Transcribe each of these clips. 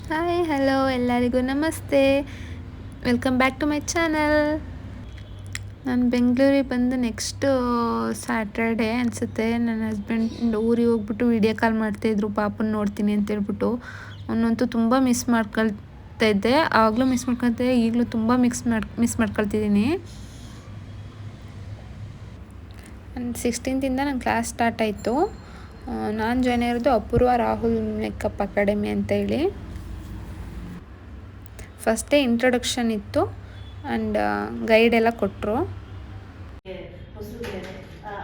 Hi hello ಎಲ್ಲರಿಗೂ ನಮಸ್ತೆ. Welcome back to my channel. ನಾನು ಬೆಂಗಳೂರಿಗೆ ಬಂದು ನೆಕ್ಸ್ಟು ಸ್ಯಾಟರ್ಡೇ ಅನಿಸುತ್ತೆ ನನ್ನ ಹಸ್ಬೆಂಡ್ ಊರಿಗೆ ಹೋಗ್ಬಿಟ್ಟು ವೀಡಿಯೋ ಕಾಲ್ ಮಾಡ್ತಾಯಿದ್ರು ಪಾಪನ ನೋಡ್ತೀನಿ ಅಂತೇಳ್ಬಿಟ್ಟು. ಅವನಂತೂ ತುಂಬ ಮಿಸ್ ಮಾಡ್ಕೊಳ್ತಾ ಇದ್ದೆ, ಆವಾಗಲೂ ಮಿಸ್ ಮಾಡ್ಕೊಳ್ತಾ ಇದ್ದೆ, ಈಗಲೂ ತುಂಬ ಮಿಸ್ ಮಾಡ್ಕೊಳ್ತಿದ್ದೀನಿ. 16th ನನ್ನ ಕ್ಲಾಸ್ ಸ್ಟಾರ್ಟ್ ಆಯಿತು. ನಾನು ಜಾಯ್ನ್ ಆಗಿರೋದು ಅಪೂರ್ವ ರಾಹುಲ್ ಮೇಕಪ್ ಅಕಾಡೆಮಿ ಅಂತೇಳಿ. ಫಸ್ಟೇ ಇಂಟ್ರೊಡಕ್ಷನ್ ಇತ್ತು ಆ್ಯಂಡ್ ಗೈಡ್ ಎಲ್ಲ ಕೊಟ್ಟರು.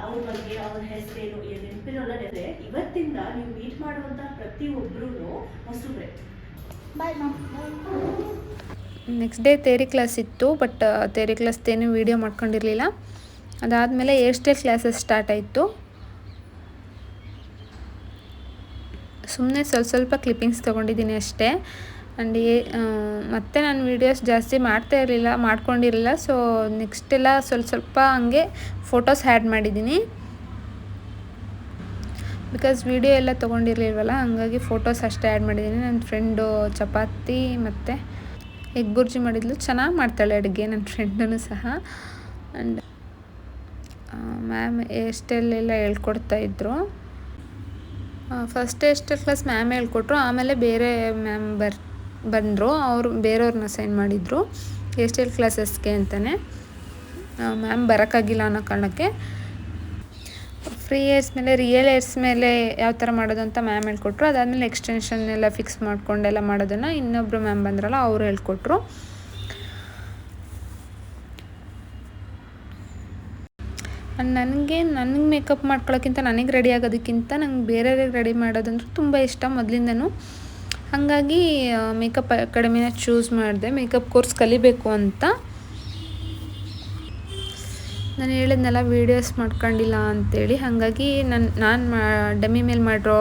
ಅವ್ರ ಬಗ್ಗೆ ಅವ್ರ ಹೆಸರೇನು ನೆನಪಿರೋಲ್ಲ. ಇವತ್ತಿಂದ ನೀವು ಮೀಟ್ ಮಾಡುವಂಥ ಪ್ರತಿಯೊಬ್ಬರೂ ಹೊಸಬ್ರೆ. ನೆಕ್ಸ್ಟ್ ಡೇ ಥಿಯರಿ ಕ್ಲಾಸ್ ಇತ್ತು, ಬಟ್ ಥಿಯರಿ ಕ್ಲಾಸ್ದೇನು ವೀಡಿಯೋ ಮಾಡ್ಕೊಂಡಿರಲಿಲ್ಲ. ಅದಾದಮೇಲೆ ಹೇರ್ ಸ್ಟೈಲ್ ಕ್ಲಾಸಸ್ ಸ್ಟಾರ್ಟ್ ಆಯಿತು. ಸುಮ್ಮನೆ ಸ್ವಲ್ಪ ಕ್ಲಿಪ್ಪಿಂಗ್ಸ್ ತೊಗೊಂಡಿದ್ದೀನಿ ಅಷ್ಟೇ. ಆ್ಯಂಡ್ ಮತ್ತೆ ನಾನು ವೀಡಿಯೋಸ್ ಜಾಸ್ತಿ ಮಾಡ್ಕೊಂಡಿರಲಿಲ್ಲ. ಸೊ ನೆಕ್ಸ್ಟ್ ಎಲ್ಲ ಸ್ವಲ್ಪ ಹಂಗೆ ಫೋಟೋಸ್ ಆ್ಯಡ್ ಮಾಡಿದ್ದೀನಿ. ಬಿಕಾಸ್ ವೀಡಿಯೋ ಎಲ್ಲ ತೊಗೊಂಡಿರಲಿಲ್ವಲ್ಲ, ಹಾಗಾಗಿ ಫೋಟೋಸ್ ಅಷ್ಟೇ ಆ್ಯಡ್ ಮಾಡಿದ್ದೀನಿ. ನನ್ನ ಫ್ರೆಂಡು ಚಪಾತಿ ಮತ್ತು ಎಗ್ ಬುರ್ಜಿ ಮಾಡಿದ್ಲು. ಚೆನ್ನಾಗಿ ಮಾಡ್ತಾಳೆ ಅಡುಗೆ ನನ್ನ ಫ್ರೆಂಡೂ ಸಹ. ಆ್ಯಂಡ್ ಮ್ಯಾಮ್ ಹೇರ್ ಸ್ಟೈಲೆಲ್ಲ ಹೇಳ್ಕೊಡ್ತಾಯಿದ್ರು. First hair style class ma'am ಹೇಳ್ಕೊಟ್ರು, ಆಮೇಲೆ ಬೇರೆ ಮ್ಯಾಮ್ ಬಂದರು. ಅವರು ಬೇರೆಯವ್ರನ್ನ ಅಸೈನ್ ಮಾಡಿದರು ಹೇರ್ ಸ್ಟೈಲ್ ಕ್ಲಾಸಸ್ಗೆ ಅಂತಲೇ. ಮ್ಯಾಮ್ ಬರೋಕ್ಕಾಗಿಲ್ಲ ಅನ್ನೋ ಕಾರಣಕ್ಕೆ ಫ್ರೀ ಹೇರ್ಸ್ ಮೇಲೆ ರಿಯಲ್ ಹೇರ್ಸ್ ಮೇಲೆ ಯಾವ ಥರ ಮಾಡೋದು ಅಂತ ಮ್ಯಾಮ್ ಹೇಳ್ಕೊಟ್ರು. ಅದಾದಮೇಲೆ ಎಕ್ಸ್ಟೆನ್ಷನ್ ಎಲ್ಲ ಫಿಕ್ಸ್ ಮಾಡ್ಕೊಂಡೆಲ್ಲ ಮಾಡೋದನ್ನು ಇನ್ನೊಬ್ಬರು ಮ್ಯಾಮ್ ಬಂದ್ರಲ್ಲ ಅವರು ಹೇಳ್ಕೊಟ್ರು. ಆ್ಯಂಡ್ ನನಗೆ ಮೇಕಪ್ ಮಾಡ್ಕೊಳ್ಳೋಕ್ಕಿಂತ ನನಗೆ ರೆಡಿ ಆಗೋದಕ್ಕಿಂತ ನಂಗೆ ಬೇರೆಯವ್ರಿಗೆ ರೆಡಿ ಮಾಡೋದಂದ್ರೆ ತುಂಬ ಇಷ್ಟ ಮೊದಲಿಂದನೂ. ಹಾಗಾಗಿ ಮೇಕಪ್ ಅಕಾಡೆಮಿನ ಚೂಸ್ ಮಾಡಿದೆ, ಮೇಕಪ್ ಕೋರ್ಸ್ ಕಲಿಬೇಕು ಅಂತ. ನಾನು ಹೇಳಿದ್ನಲ್ಲ ವೀಡಿಯೋಸ್ ಮಾಡ್ಕೊಂಡಿಲ್ಲ ಅಂಥೇಳಿ, ಹಾಗಾಗಿ ನಾನು ಡಮ್ಮಿ ಮೇಲೆ ಮಾಡಿರೋ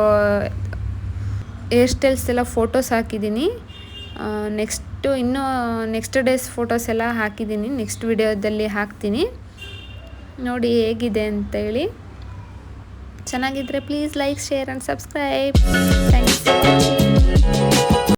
ಹೇರ್ ಸ್ಟೈಲ್ಸ್ ಎಲ್ಲ ಫೋಟೋಸ್ ಹಾಕಿದ್ದೀನಿ. ನೆಕ್ಸ್ಟ್ ಡೇಸ್ ಫೋಟೋಸ್ ಎಲ್ಲ ಹಾಕಿದ್ದೀನಿ, ನೆಕ್ಸ್ಟ್ ವಿಡಿಯೋದಲ್ಲಿ ಹಾಕ್ತೀನಿ. ನೋಡಿ ಹೇಗಿದೆ ಅಂತೇಳಿ. ಚೆನ್ನಾಗಿದ್ದರೆ please like, share and subscribe. Thanks for watching.